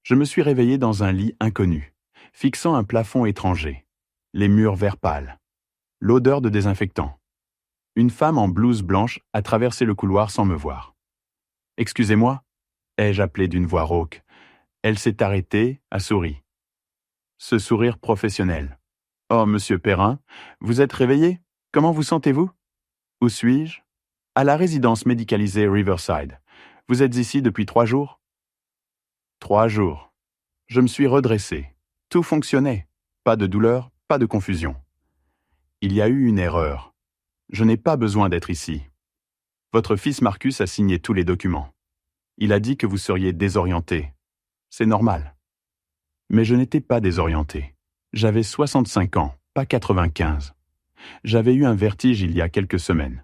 Je me suis réveillé dans un lit inconnu, fixant un plafond étranger, les murs vert pâle, l'odeur de désinfectant. Une femme en blouse blanche a traversé le couloir sans me voir. « Excusez-moi » ai-je appelé d'une voix rauque. Elle s'est arrêtée, a souri. Ce sourire professionnel. « Oh, monsieur Perrin, vous êtes réveillé? Comment vous sentez-vous? » « Où suis-je? » « À la résidence médicalisée Riverside. Vous êtes ici depuis 3 jours? » 3 jours. Je me suis redressé. Tout fonctionnait. Pas de douleur, pas de confusion. Il y a eu une erreur. Je n'ai pas besoin d'être ici. Votre fils Marcus a signé tous les documents. Il a dit que vous seriez désorienté. C'est normal. Mais je n'étais pas désorienté. J'avais 65 ans, pas 95. J'avais eu un vertige il y a quelques semaines.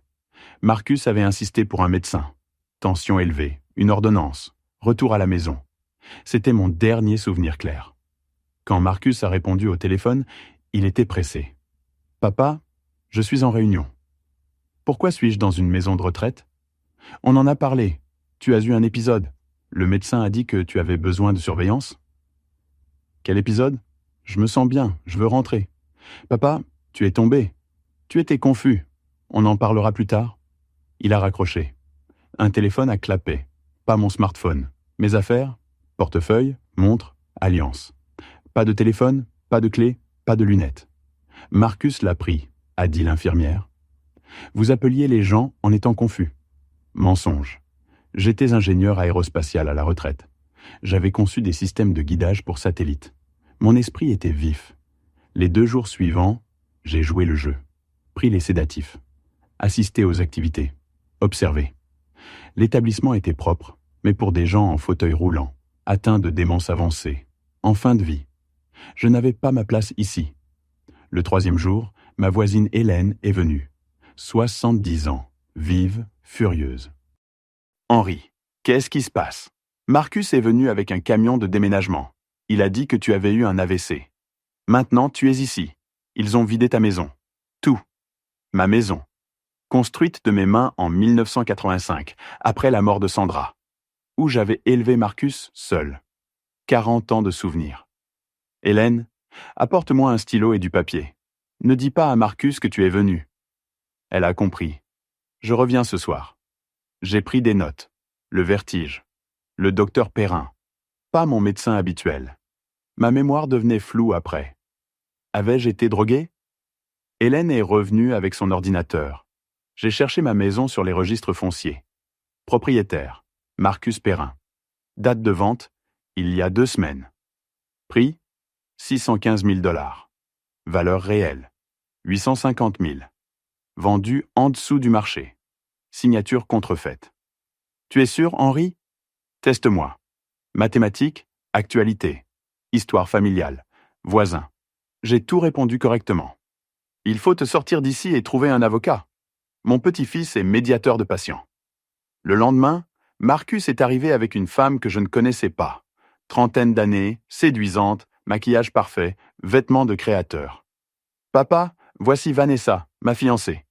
Marcus avait insisté pour un médecin. Tension élevée, une ordonnance, retour à la maison. C'était mon dernier souvenir clair. Quand Marcus a répondu au téléphone, il était pressé. « Papa, je suis en réunion. »« Pourquoi suis-je dans une maison de retraite ? » ?»« On en a parlé. Tu as eu un épisode. Le médecin a dit que tu avais besoin de surveillance. »« Quel épisode ? Je me sens bien, je veux rentrer. »« Papa, tu es tombé. Tu étais confus. On en parlera plus tard. » Il a raccroché. Un téléphone a clapé. Pas mon smartphone. Mes affaires, portefeuille, montre, alliance. Pas de téléphone, pas de clé, pas de lunettes. Marcus l'a pris, a dit l'infirmière. Vous appeliez les gens en étant confus. Mensonge. J'étais ingénieur aérospatial à la retraite. J'avais conçu des systèmes de guidage pour satellites. Mon esprit était vif. Les 2 jours suivants, j'ai joué le jeu. Pris les sédatifs. Assisté aux activités. Observé. L'établissement était propre, mais pour des gens en fauteuil roulant, atteints de démence avancée, en fin de vie. Je n'avais pas ma place ici. Le 3e jour, ma voisine Hélène est venue. 70 ans, vive, furieuse. Henri, qu'est-ce qui se passe? Marcus est venu avec un camion de déménagement. Il a dit que tu avais eu un AVC. Maintenant, tu es ici. Ils ont vidé ta maison. Tout. Ma maison. Construite de mes mains en 1985, après la mort de Sandra, où j'avais élevé Marcus seul. 40 ans de souvenirs. Hélène, apporte-moi un stylo et du papier. Ne dis pas à Marcus que tu es venu. Elle a compris. Je reviens ce soir. J'ai pris des notes. Le vertige. Le docteur Perrin. Pas mon médecin habituel. Ma mémoire devenait floue après. Avais-je été drogué? Hélène est revenue avec son ordinateur. J'ai cherché ma maison sur les registres fonciers. Propriétaire, Marcus Perrin. Date de vente, il y a 2 semaines. Prix, 615 000 $. Valeur réelle, 850 000. Vendu en dessous du marché. Signature contrefaite. Tu es sûr, Henri? Teste-moi. Mathématiques, actualité, histoire familiale, voisin. J'ai tout répondu correctement. Il faut te sortir d'ici et trouver un avocat. Mon petit-fils est médiateur de patients. Le lendemain, Marcus est arrivé avec une femme que je ne connaissais pas. 30aine d'années, séduisante, maquillage parfait, vêtements de créateur. Papa, voici Vanessa, ma fiancée.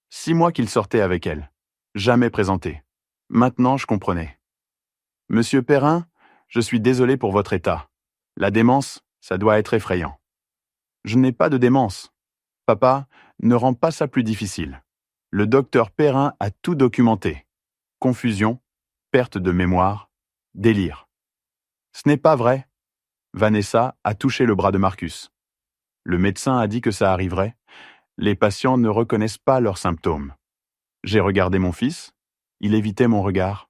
6 mois qu'il sortait avec elle. Jamais présenté. Maintenant, je comprenais. Monsieur Perrin, je suis désolé pour votre état. La démence, ça doit être effrayant. Je n'ai pas de démence. Papa, ne rends pas ça plus difficile. Le docteur Perrin a tout documenté. Confusion, perte de mémoire, délire. Ce n'est pas vrai. Vanessa a touché le bras de Marcus. Le médecin a dit que ça arriverait. Les patients ne reconnaissent pas leurs symptômes. J'ai regardé mon fils. Il évitait mon regard.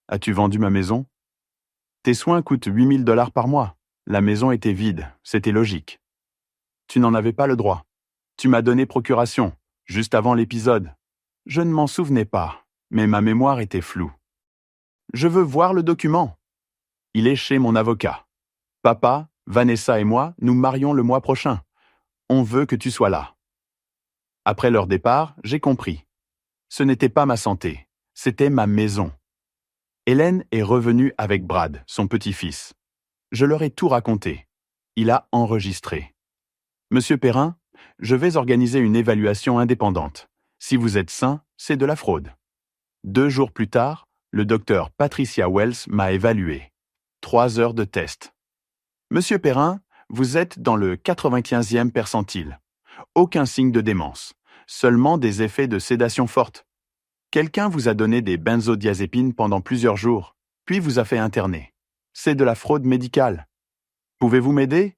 As-tu vendu ma maison? Tes soins coûtent 8 000 $ par mois. La maison était vide, c'était logique. Tu n'en avais pas le droit. Tu m'as donné procuration, juste avant l'épisode. Je ne m'en souvenais pas, mais ma mémoire était floue. Je veux voir le document. Il est chez mon avocat. Papa, Vanessa et moi, nous marions le mois prochain. On veut que tu sois là. Après leur départ, j'ai compris. Ce n'était pas ma santé, c'était ma maison. Hélène est revenue avec Brad, son petit-fils. Je leur ai tout raconté. Il a enregistré. Monsieur Perrin, je vais organiser une évaluation indépendante. Si vous êtes sain, c'est de la fraude. 2 jours plus tard, le docteur Patricia Wells m'a évalué. 3 heures de test. Monsieur Perrin, vous êtes dans le 95e percentile. Aucun signe de démence, seulement des effets de sédation forte. Quelqu'un vous a donné des benzodiazépines pendant plusieurs jours, puis vous a fait interner. C'est de la fraude médicale. Pouvez-vous m'aider?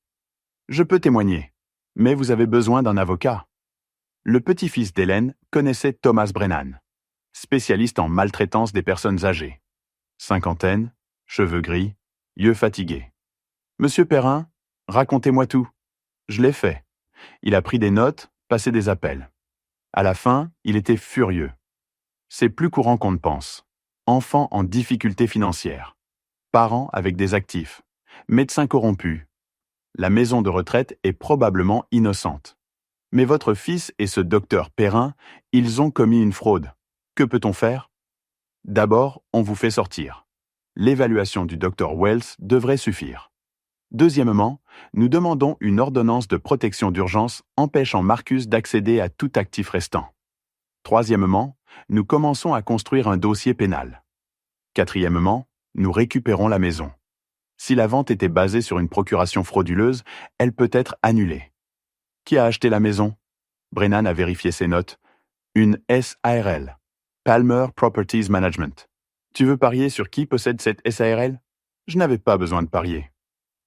Je peux témoigner, mais vous avez besoin d'un avocat. Le petit-fils d'Hélène connaissait Thomas Brennan, spécialiste en maltraitance des personnes âgées. Cinquantaine, cheveux gris, yeux fatigués. Monsieur Perrin, racontez-moi tout. Je l'ai fait. Il a pris des notes, passé des appels. À la fin, il était furieux. C'est plus courant qu'on ne pense. Enfants en difficulté financière. Parents avec des actifs. Médecins corrompus. La maison de retraite est probablement innocente. Mais votre fils et ce docteur Perrin, ils ont commis une fraude. Que peut-on faire? D'abord, on vous fait sortir. L'évaluation du docteur Wells devrait suffire. Deuxièmement, nous demandons une ordonnance de protection d'urgence empêchant Marcus d'accéder à tout actif restant. Troisièmement, nous commençons à construire un dossier pénal. Quatrièmement, nous récupérons la maison. Si la vente était basée sur une procuration frauduleuse, elle peut être annulée. Qui a acheté la maison? Brennan a vérifié ses notes. Une SARL, Palmer Properties Management. Tu veux parier sur qui possède cette SARL? Je n'avais pas besoin de parier.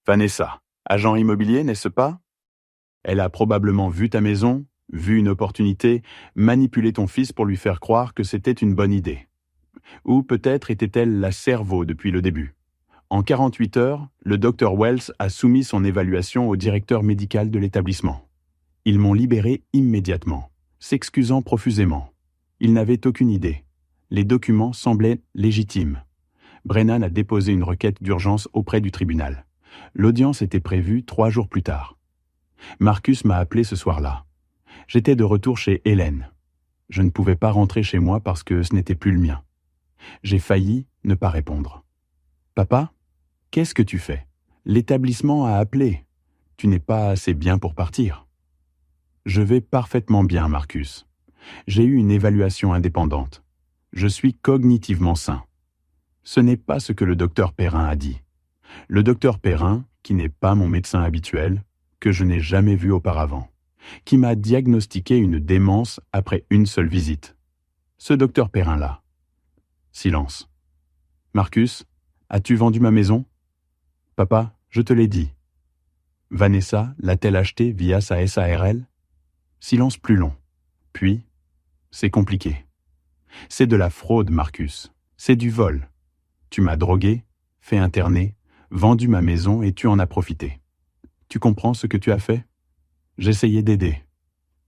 Vanessa, agent immobilier, n'est-ce pas? Elle a probablement vu ta maison, vu une opportunité, manipulé ton fils pour lui faire croire que c'était une bonne idée. Ou peut-être était-elle la cerveau depuis le début. En 48 heures, le Dr Wells a soumis son évaluation au directeur médical de l'établissement. Ils m'ont libéré immédiatement, s'excusant profusément. Ils n'avaient aucune idée. Les documents semblaient légitimes. Brennan a déposé une requête d'urgence auprès du tribunal. L'audience était prévue 3 jours plus tard. Marcus m'a appelé ce soir-là. J'étais de retour chez Hélène. Je ne pouvais pas rentrer chez moi parce que ce n'était plus le mien. J'ai failli ne pas répondre. Papa, qu'est-ce que tu fais? L'établissement a appelé. Tu n'es pas assez bien pour partir. Je vais parfaitement bien, Marcus. J'ai eu une évaluation indépendante. Je suis cognitivement sain. Ce n'est pas ce que le docteur Perrin a dit. Le docteur Perrin, qui n'est pas mon médecin habituel, que je n'ai jamais vu auparavant, qui m'a diagnostiqué une démence après une seule visite. Ce docteur Perrin-là. Silence. Marcus, as-tu vendu ma maison? Papa, je te l'ai dit. Vanessa l'a-t-elle achetée via sa SARL? Silence plus long. Puis, c'est compliqué. C'est de la fraude, Marcus. C'est du vol. Tu m'as drogué, fait interner, vendu ma maison et tu en as profité. Tu comprends ce que tu as fait? J'essayais d'aider.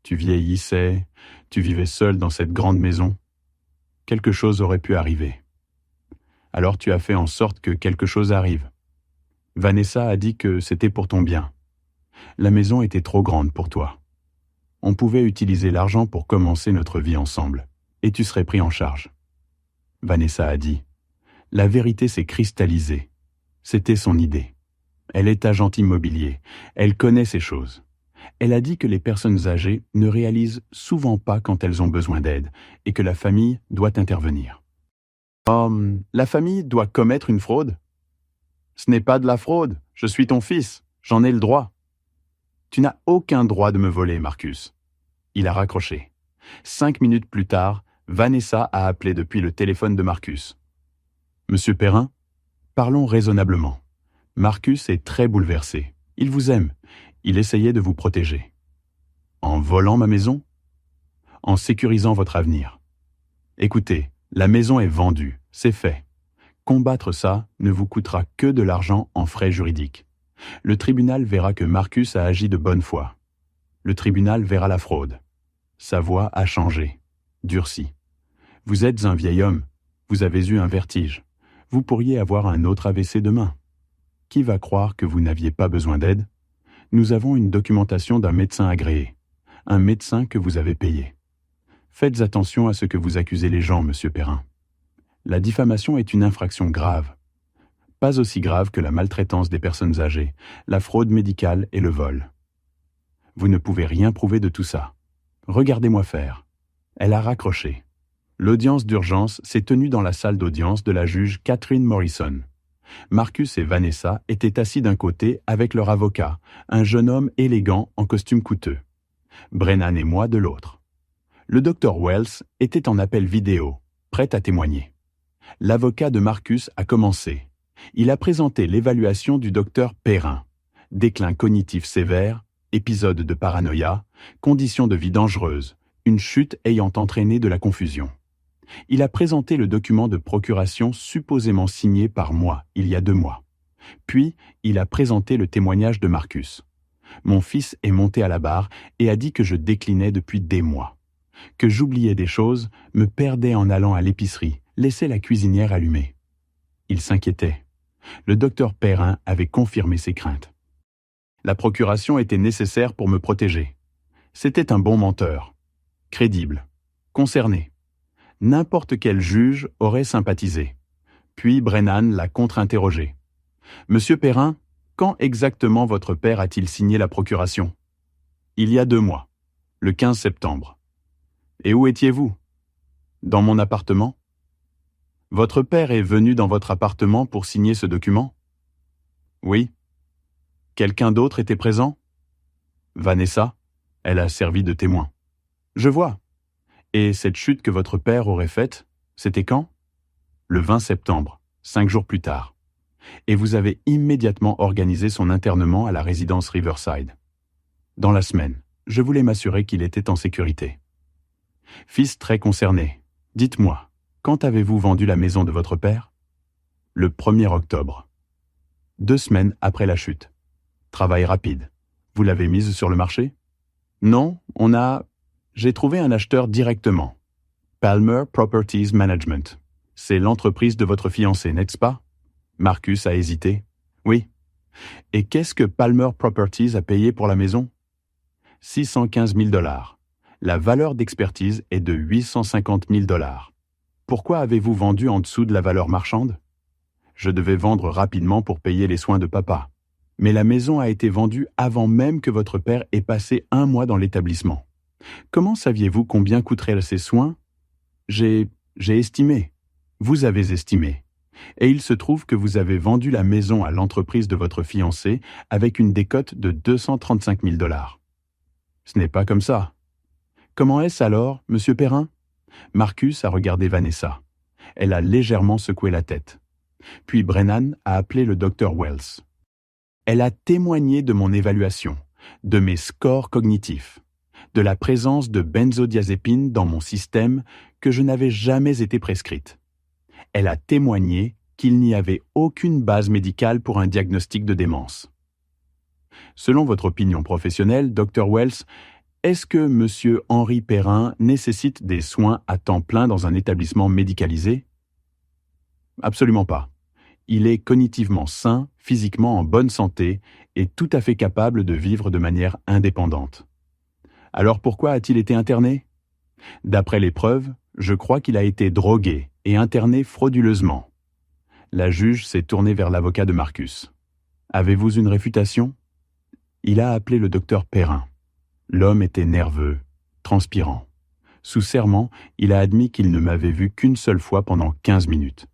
Tu vieillissais, tu vivais seul dans cette grande maison. Quelque chose aurait pu arriver. Alors tu as fait en sorte que quelque chose arrive. Vanessa a dit que c'était pour ton bien. La maison était trop grande pour toi. On pouvait utiliser l'argent pour commencer notre vie ensemble, et tu serais pris en charge. Vanessa a dit, la vérité s'est cristallisée. C'était son idée. Elle est agente immobilier, elle connaît ces choses. Elle a dit que les personnes âgées ne réalisent souvent pas quand elles ont besoin d'aide, et que la famille doit intervenir. La famille doit commettre une fraude? Ce n'est pas de la fraude, je suis ton fils, j'en ai le droit. Tu n'as aucun droit de me voler, Marcus. Il a raccroché. 5 minutes plus tard, Vanessa a appelé depuis le téléphone de Marcus. Monsieur Perrin, parlons raisonnablement. Marcus est très bouleversé. Il vous aime. Il essayait de vous protéger. En volant ma maison? En sécurisant votre avenir. Écoutez, la maison est vendue, c'est fait. Combattre ça ne vous coûtera que de l'argent en frais juridiques. Le tribunal verra que Marcus a agi de bonne foi. Le tribunal verra la fraude. Sa voix a changé, durci. Vous êtes un vieil homme, vous avez eu un vertige. Vous pourriez avoir un autre AVC demain. Qui va croire que vous n'aviez pas besoin d'aide? Nous avons une documentation d'un médecin agréé, un médecin que vous avez payé. Faites attention à ce que vous accusez les gens, monsieur Perrin. La diffamation est une infraction grave. Pas aussi grave que la maltraitance des personnes âgées, la fraude médicale et le vol. Vous ne pouvez rien prouver de tout ça. Regardez-moi faire. Elle a raccroché. L'audience d'urgence s'est tenue dans la salle d'audience de la juge Catherine Morrison. Marcus et Vanessa étaient assis d'un côté avec leur avocat, un jeune homme élégant en costume coûteux. Brennan et moi de l'autre. Le docteur Wells était en appel vidéo, prêt à témoigner. L'avocat de Marcus a commencé. Il a présenté l'évaluation du docteur Perrin. Déclin cognitif sévère, épisode de paranoïa, conditions de vie dangereuses, une chute ayant entraîné de la confusion. Il a présenté le document de procuration supposément signé par moi il y a 2 mois. Puis, il a présenté le témoignage de Marcus. Mon fils est monté à la barre et a dit que je déclinais depuis des mois. Que j'oubliais des choses, me perdais en allant à l'épicerie, laissais la cuisinière allumée. Il s'inquiétait. Le docteur Perrin avait confirmé ses craintes. La procuration était nécessaire pour me protéger. C'était un bon menteur. Crédible. Concerné. N'importe quel juge aurait sympathisé. Puis Brennan l'a contre-interrogé. « Monsieur Perrin, quand exactement votre père a-t-il signé la procuration ?»« Il y a 2 mois, le 15 septembre. »« Et où étiez-vous ?»« Dans mon appartement. »« Votre père est venu dans votre appartement pour signer ce document ?»« Oui. »« Quelqu'un d'autre était présent ?»« Vanessa, elle a servi de témoin. »« Je vois. Et cette chute que votre père aurait faite, c'était quand ? » ?»« Le 20 septembre, 5 jours plus tard. Et vous avez immédiatement organisé son internement à la résidence Riverside. Dans la semaine, je voulais m'assurer qu'il était en sécurité. Fils très concerné, dites-moi, quand avez-vous vendu la maison de votre père ? Le 1er octobre. 2 semaines après la chute. Travail rapide. Vous l'avez mise sur le marché ? Non, j'ai trouvé un acheteur directement. Palmer Properties Management. C'est l'entreprise de votre fiancé, n'est-ce pas ? Marcus a hésité. Oui. Et qu'est-ce que Palmer Properties a payé pour la maison ? 615 000 $. La valeur d'expertise est de 850 000 $. Pourquoi avez-vous vendu en dessous de la valeur marchande ? Je devais vendre rapidement pour payer les soins de papa. Mais la maison a été vendue avant même que votre père ait passé 1 mois dans l'établissement. Comment saviez-vous combien coûteraient ces soins ? J'ai estimé. Vous avez estimé. Et il se trouve que vous avez vendu la maison à l'entreprise de votre fiancé avec une décote de 235 000 $. Ce n'est pas comme ça. Comment est-ce alors, monsieur Perrin ? Marcus a regardé Vanessa. Elle a légèrement secoué la tête. Puis Brennan a appelé le docteur Wells. Elle a témoigné de mon évaluation, de mes scores cognitifs, de la présence de benzodiazépines dans mon système que je n'avais jamais été prescrite. Elle a témoigné qu'il n'y avait aucune base médicale pour un diagnostic de démence. Selon votre opinion professionnelle, Dr. Wells, est-ce que M. Henri Perrin nécessite des soins à temps plein dans un établissement médicalisé ? Absolument pas. Il est cognitivement sain, physiquement en bonne santé et tout à fait capable de vivre de manière indépendante. Alors pourquoi a-t-il été interné ? D'après les preuves, je crois qu'il a été drogué et interné frauduleusement. La juge s'est tournée vers l'avocat de Marcus. Avez-vous une réfutation ? Il a appelé le docteur Perrin. L'homme était nerveux, transpirant. Sous serment, il a admis qu'il ne m'avait vu qu'une seule fois pendant 15 minutes.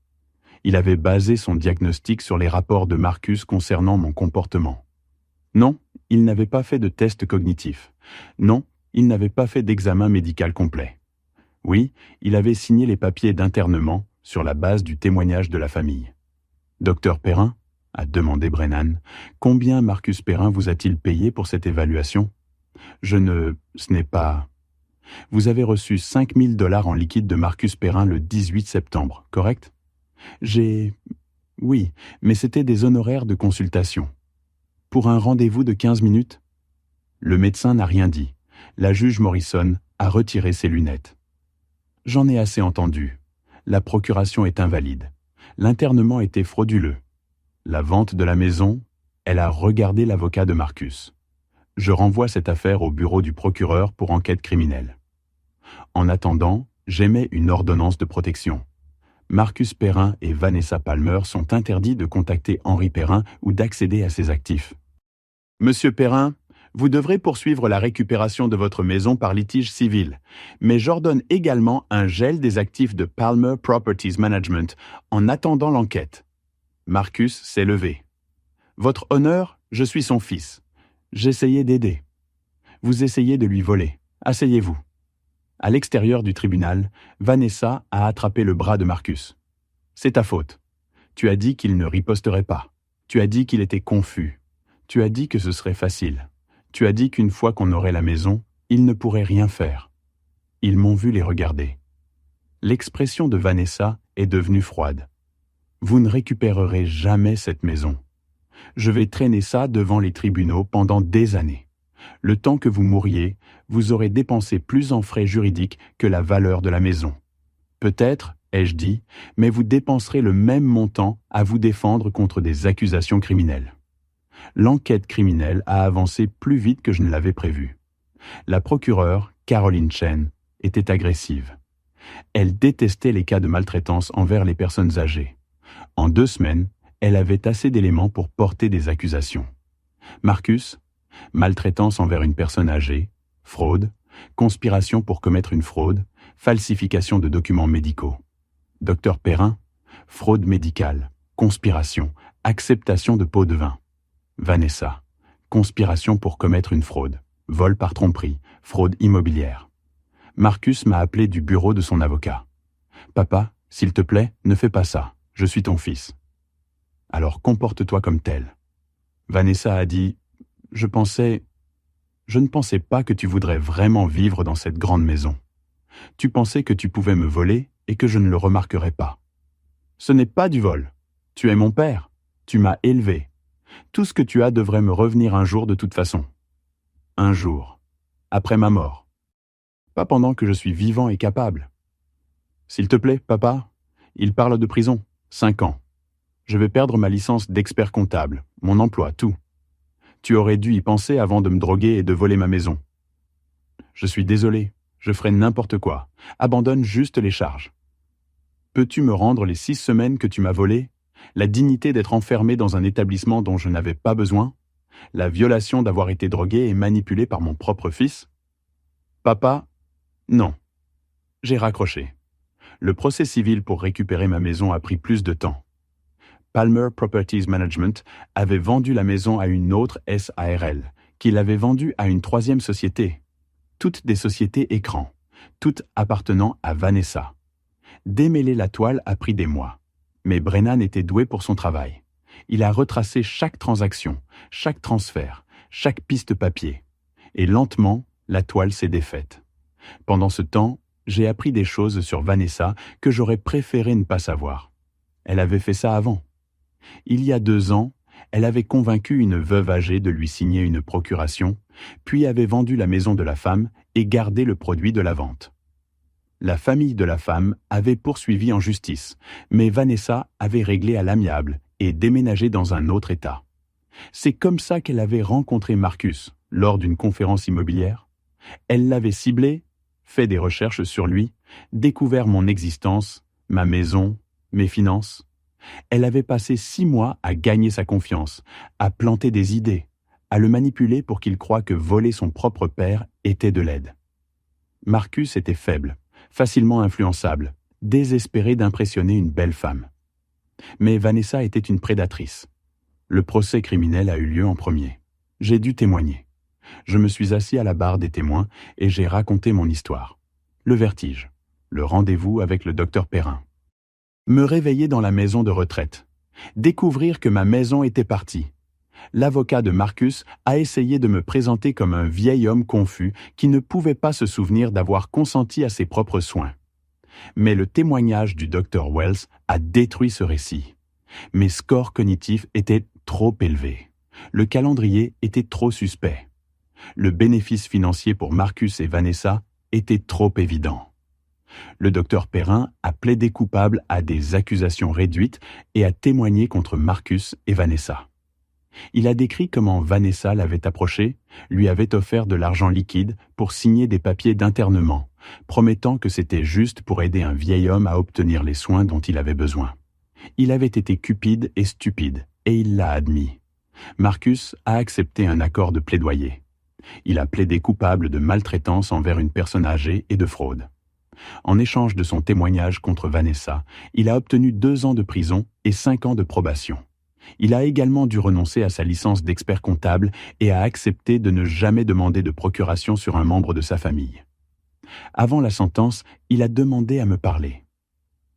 Il avait basé son diagnostic sur les rapports de Marcus concernant mon comportement. Non, il n'avait pas fait de test cognitif. Non, il n'avait pas fait d'examen médical complet. Oui, il avait signé les papiers d'internement sur la base du témoignage de la famille. « Docteur Perrin ?» a demandé Brennan. « Combien Marcus Perrin vous a-t-il payé pour cette évaluation ?»« Ce n'est pas... » « Vous avez reçu 5 000 $ en liquide de Marcus Perrin le 18 septembre, correct ? » Oui, mais c'était des honoraires de consultation. Pour un rendez-vous de 15 minutes ? Le médecin n'a rien dit. La juge Morrison a retiré ses lunettes. J'en ai assez entendu. La procuration est invalide. L'internement était frauduleux. La vente de la maison, elle a regardé l'avocat de Marcus. Je renvoie cette affaire au bureau du procureur pour enquête criminelle. En attendant, j'émets une ordonnance de protection. Marcus Perrin et Vanessa Palmer sont interdits de contacter Henri Perrin ou d'accéder à ses actifs. Monsieur Perrin, vous devrez poursuivre la récupération de votre maison par litige civil, mais j'ordonne également un gel des actifs de Palmer Properties Management en attendant l'enquête. Marcus s'est levé. « Votre honneur, je suis son fils. J'essayais d'aider. Vous essayez de lui voler. Asseyez-vous. » À l'extérieur du tribunal, Vanessa a attrapé le bras de Marcus. « C'est ta faute. Tu as dit qu'il ne riposterait pas. Tu as dit qu'il était confus. Tu as dit que ce serait facile. Tu as dit qu'une fois qu'on aurait la maison, il ne pourrait rien faire. » Ils m'ont vu les regarder. L'expression de Vanessa est devenue froide. « Vous ne récupérerez jamais cette maison. Je vais traîner ça devant les tribunaux pendant des années. Le temps que vous mourriez, vous aurez dépensé plus en frais juridiques que la valeur de la maison. Peut-être, ai-je dit, mais vous dépenserez le même montant à vous défendre contre des accusations criminelles. » L'enquête criminelle a avancé plus vite que je ne l'avais prévu. La procureure, Caroline Chen, était agressive. Elle détestait les cas de maltraitance envers les personnes âgées. En 2 semaines, elle avait assez d'éléments pour porter des accusations. Marcus, maltraitance envers une personne âgée, fraude, conspiration pour commettre une fraude, falsification de documents médicaux. Dr Perrin, fraude médicale, conspiration, acceptation de pots de vin. Vanessa, conspiration pour commettre une fraude, vol par tromperie, fraude immobilière. Marcus m'a appelé du bureau de son avocat. « Papa, s'il te plaît, ne fais pas ça, je suis ton fils. » « Alors comporte-toi comme tel. » Vanessa a dit « Je ne pensais pas que tu voudrais vraiment vivre dans cette grande maison. Tu pensais que tu pouvais me voler et que je ne le remarquerais pas. Ce n'est pas du vol. Tu es mon père. Tu m'as élevé. Tout ce que tu as devrait me revenir un jour de toute façon. Un jour. Après ma mort. Pas pendant que je suis vivant et capable. S'il te plaît, papa, il parle de prison. 5 ans. Je vais perdre ma licence d'expert comptable, mon emploi, tout. Tu aurais dû y penser avant de me droguer et de voler ma maison. Je suis désolé, je ferai n'importe quoi. Abandonne juste les charges. Peux-tu me rendre les 6 semaines que tu m'as volées? La dignité d'être enfermé dans un établissement dont je n'avais pas besoin? La violation d'avoir été drogué et manipulé par mon propre fils? Papa, non. J'ai raccroché. Le procès civil pour récupérer ma maison a pris plus de temps. Palmer Properties Management avait vendu la maison à une autre SARL, qui l'avait vendue à une 3e société. Toutes des sociétés écrans, toutes appartenant à Vanessa. Démêler la toile a pris des mois. Mais Brennan était doué pour son travail. Il a retracé chaque transaction, chaque transfert, chaque piste papier. Et lentement, la toile s'est défaite. Pendant ce temps, j'ai appris des choses sur Vanessa que j'aurais préféré ne pas savoir. Elle avait fait ça avant. Il y a 2 ans, elle avait convaincu une veuve âgée de lui signer une procuration, puis avait vendu la maison de la femme et gardé le produit de la vente. La famille de la femme avait poursuivi en justice, mais Vanessa avait réglé à l'amiable et déménagé dans un autre État. C'est comme ça qu'elle avait rencontré Marcus lors d'une conférence immobilière. Elle l'avait ciblé, fait des recherches sur lui, découvert mon existence, ma maison, mes finances. Elle avait passé 6 mois à gagner sa confiance, à planter des idées, à le manipuler pour qu'il croie que voler son propre père était de l'aide. Marcus était faible, facilement influençable, désespéré d'impressionner une belle femme. Mais Vanessa était une prédatrice. Le procès criminel a eu lieu en premier. J'ai dû témoigner. Je me suis assis à la barre des témoins et j'ai raconté mon histoire. Le vertige, le rendez-vous avec le docteur Perrin. Me réveiller dans la maison de retraite. Découvrir que ma maison était partie. L'avocat de Marcus a essayé de me présenter comme un vieil homme confus qui ne pouvait pas se souvenir d'avoir consenti à ses propres soins. Mais le témoignage du docteur Wells a détruit ce récit. Mes scores cognitifs étaient trop élevés. Le calendrier était trop suspect. Le bénéfice financier pour Marcus et Vanessa était trop évident. Le docteur Perrin a plaidé coupable à des accusations réduites et a témoigné contre Marcus et Vanessa. Il a décrit comment Vanessa l'avait approché, lui avait offert de l'argent liquide pour signer des papiers d'internement, promettant que c'était juste pour aider un vieil homme à obtenir les soins dont il avait besoin. Il avait été cupide et stupide, et il l'a admis. Marcus a accepté un accord de plaidoyer. Il a plaidé coupable de maltraitance envers une personne âgée et de fraude. En échange de son témoignage contre Vanessa, il a obtenu 2 ans de prison et 5 ans de probation. Il a également dû renoncer à sa licence d'expert comptable et a accepté de ne jamais demander de procuration sur un membre de sa famille. Avant la sentence, il a demandé à me parler.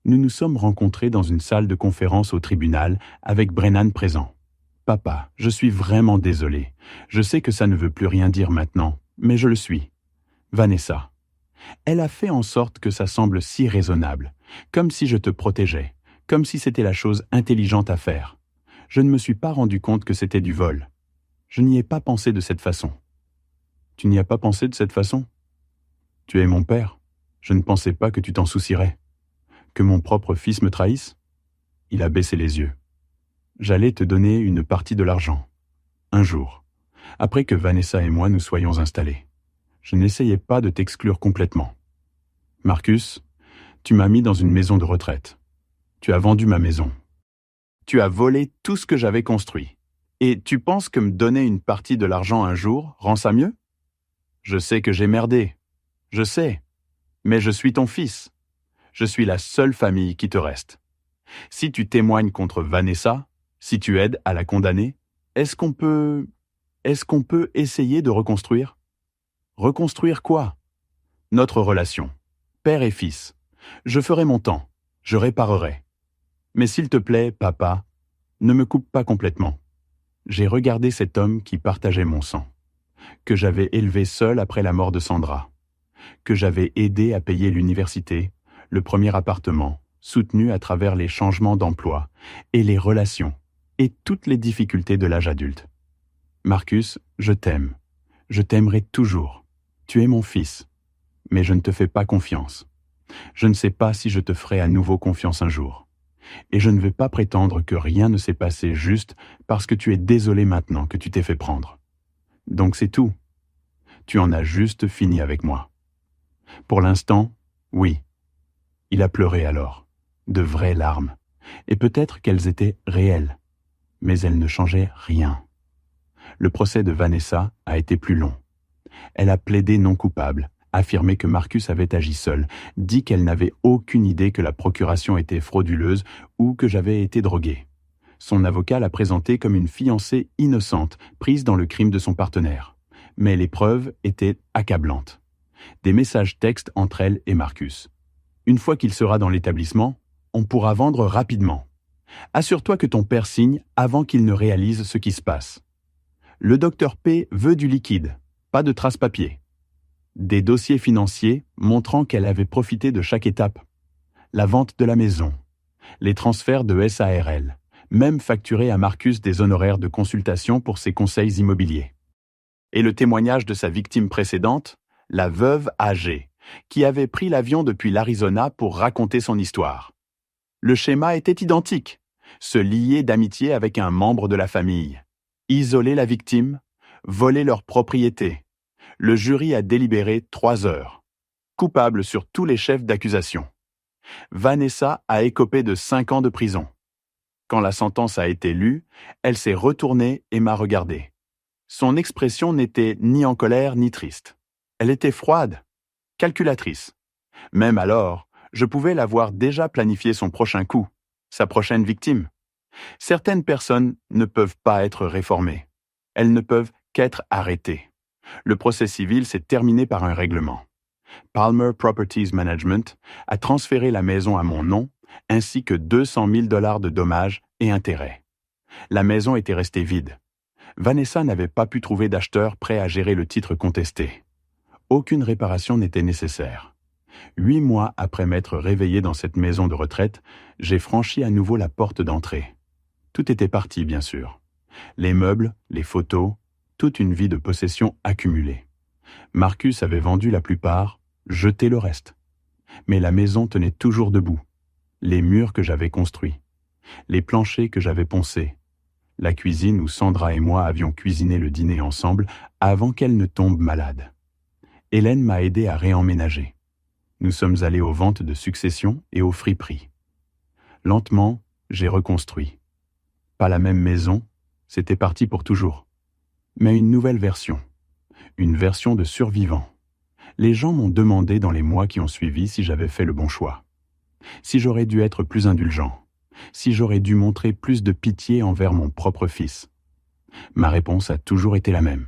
Nous nous sommes rencontrés dans une salle de conférence au tribunal avec Brennan présent. « Papa, je suis vraiment désolé. Je sais que ça ne veut plus rien dire maintenant, mais je le suis. Vanessa. » Elle a fait en sorte que ça semble si raisonnable, comme si je te protégeais, comme si c'était la chose intelligente à faire. Je ne me suis pas rendu compte que c'était du vol. Je n'y ai pas pensé de cette façon. Tu n'y as pas pensé de cette façon? Tu es mon père. Je ne pensais pas que tu t'en soucierais. Que mon propre fils me trahisse? Il a baissé les yeux. J'allais te donner une partie de l'argent. Un jour, après que Vanessa et moi nous soyons installés. Je n'essayais pas de t'exclure complètement. Marcus, tu m'as mis dans une maison de retraite. Tu as vendu ma maison. Tu as volé tout ce que j'avais construit. Et tu penses que me donner une partie de l'argent un jour rend ça mieux? Je sais que j'ai merdé. Je sais. Mais je suis ton fils. Je suis la seule famille qui te reste. Si tu témoignes contre Vanessa, si tu aides à la condamner, est-ce qu'on peut essayer de reconstruire? Reconstruire quoi? Notre relation. Père et fils. Je ferai mon temps. Je réparerai. Mais s'il te plaît, papa, ne me coupe pas complètement. J'ai regardé cet homme qui partageait mon sang, que j'avais élevé seul après la mort de Sandra, que j'avais aidé à payer l'université, le premier appartement, soutenu à travers les changements d'emploi et les relations et toutes les difficultés de l'âge adulte. Marcus, je t'aime. Je t'aimerai toujours. Tu es mon fils. Mais je ne te fais pas confiance. Je ne sais pas si je te ferai à nouveau confiance un jour. Et je ne vais pas prétendre que rien ne s'est passé juste parce que tu es désolé maintenant que tu t'es fait prendre. Donc c'est tout. Tu en as juste fini avec moi. Pour l'instant, oui. Il a pleuré alors, de vraies larmes, et peut-être qu'elles étaient réelles, mais elles ne changeaient rien. Le procès de Vanessa a été plus long. Elle a plaidé non coupable, affirmé que Marcus avait agi seul, dit qu'elle n'avait aucune idée que la procuration était frauduleuse ou que j'avais été drogué. Son avocat l'a présentée comme une fiancée innocente, prise dans le crime de son partenaire. Mais les preuves étaient accablantes. Des messages textes entre elle et Marcus. Une fois qu'il sera dans l'établissement, on pourra vendre rapidement. Assure-toi que ton père signe avant qu'il ne réalise ce qui se passe. Le docteur P veut du liquide, pas de traces papier. Des dossiers financiers montrant qu'elle avait profité de chaque étape. La vente de la maison, les transferts de SARL, même facturé à Marcus des honoraires de consultation pour ses conseils immobiliers. Et le témoignage de sa victime précédente, la veuve âgée, qui avait pris l'avion depuis l'Arizona pour raconter son histoire. Le schéma était identique, se lier d'amitié avec un membre de la famille, isoler la victime, voler leur propriété. Le jury a délibéré 3 heures. Coupable sur tous les chefs d'accusation. Vanessa a écopé de 5 ans de prison. Quand la sentence a été lue, elle s'est retournée et m'a regardé. Son expression n'était ni en colère ni triste. Elle était froide, calculatrice. Même alors, je pouvais la voir déjà planifier son prochain coup, sa prochaine victime. Certaines personnes ne peuvent pas être réformées. Elles ne peuvent qu'être arrêtées. Le procès civil s'est terminé par un règlement. Palmer Properties Management a transféré la maison à mon nom, ainsi que 200 000 $ de dommages et intérêts. La maison était restée vide. Vanessa n'avait pas pu trouver d'acheteur prêt à gérer le titre contesté. Aucune réparation n'était nécessaire. 8 mois après m'être réveillé dans cette maison de retraite, j'ai franchi à nouveau la porte d'entrée. Tout était parti, bien sûr. Les meubles, les photos, toute une vie de possession accumulée. Marcus avait vendu la plupart, jeté le reste. Mais la maison tenait toujours debout. Les murs que j'avais construits, les planchers que j'avais poncés, la cuisine où Sandra et moi avions cuisiné le dîner ensemble avant qu'elle ne tombe malade. Hélène m'a aidé à réemménager. Nous sommes allés aux ventes de succession et aux friperies. Lentement, j'ai reconstruit. Pas la même maison, c'était parti pour toujours. Mais une nouvelle version. Une version de survivant. Les gens m'ont demandé dans les mois qui ont suivi si j'avais fait le bon choix, si j'aurais dû être plus indulgent, si j'aurais dû montrer plus de pitié envers mon propre fils. Ma réponse a toujours été la même.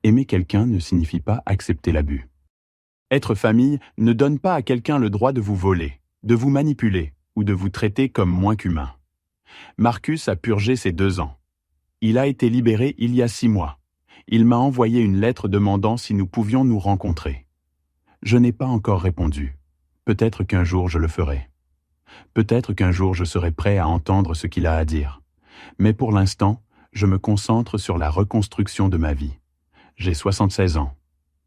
Aimer quelqu'un ne signifie pas accepter l'abus. Être famille ne donne pas à quelqu'un le droit de vous voler, de vous manipuler ou de vous traiter comme moins qu'humain. Marcus a purgé ses 2 ans. Il a été libéré il y a 6 mois. Il m'a envoyé une lettre demandant si nous pouvions nous rencontrer. Je n'ai pas encore répondu. Peut-être qu'un jour je le ferai. Peut-être qu'un jour je serai prêt à entendre ce qu'il a à dire. Mais pour l'instant, je me concentre sur la reconstruction de ma vie. J'ai 76 ans.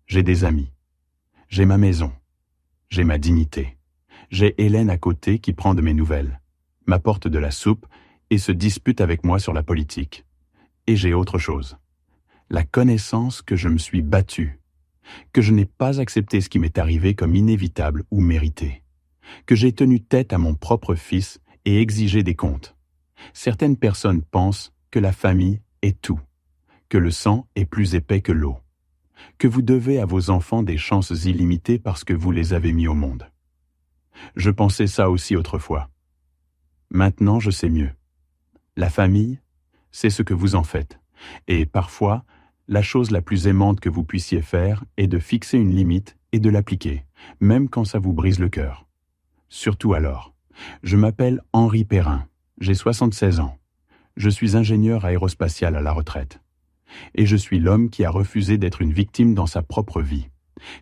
J'ai des amis. J'ai ma maison. J'ai ma dignité. J'ai Hélène à côté qui prend de mes nouvelles, m'apporte de la soupe et se dispute avec moi sur la politique. Et j'ai autre chose. La connaissance que je me suis battu, que je n'ai pas accepté ce qui m'est arrivé comme inévitable ou mérité, que j'ai tenu tête à mon propre fils et exigé des comptes. Certaines personnes pensent que la famille est tout, que le sang est plus épais que l'eau, que vous devez à vos enfants des chances illimitées parce que vous les avez mis au monde. Je pensais ça aussi autrefois. Maintenant, je sais mieux. La famille, c'est ce que vous en faites. Et parfois, la chose la plus aimante que vous puissiez faire est de fixer une limite et de l'appliquer, même quand ça vous brise le cœur. Surtout alors. Je m'appelle Henri Perrin, j'ai 76 ans. Je suis ingénieur aérospatial à la retraite. Et je suis l'homme qui a refusé d'être une victime dans sa propre vie.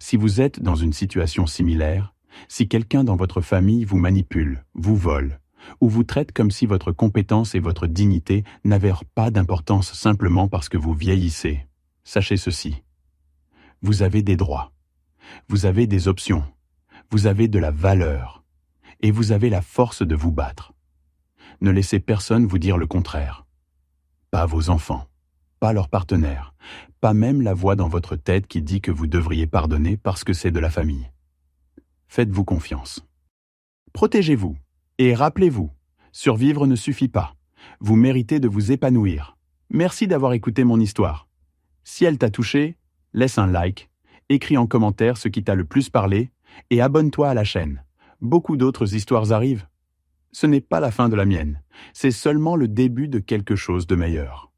Si vous êtes dans une situation similaire, si quelqu'un dans votre famille vous manipule, vous vole, ou vous traite comme si votre compétence et votre dignité n'avaient pas d'importance simplement parce que vous vieillissez, sachez ceci. Vous avez des droits, vous avez des options, vous avez de la valeur, et vous avez la force de vous battre. Ne laissez personne vous dire le contraire. Pas vos enfants, pas leurs partenaires, pas même la voix dans votre tête qui dit que vous devriez pardonner parce que c'est de la famille. Faites-vous confiance. Protégez-vous. Et rappelez-vous, survivre ne suffit pas. Vous méritez de vous épanouir. Merci d'avoir écouté mon histoire. Si elle t'a touché, laisse un like, écris en commentaire ce qui t'a le plus parlé et abonne-toi à la chaîne. Beaucoup d'autres histoires arrivent. Ce n'est pas la fin de la mienne, c'est seulement le début de quelque chose de meilleur.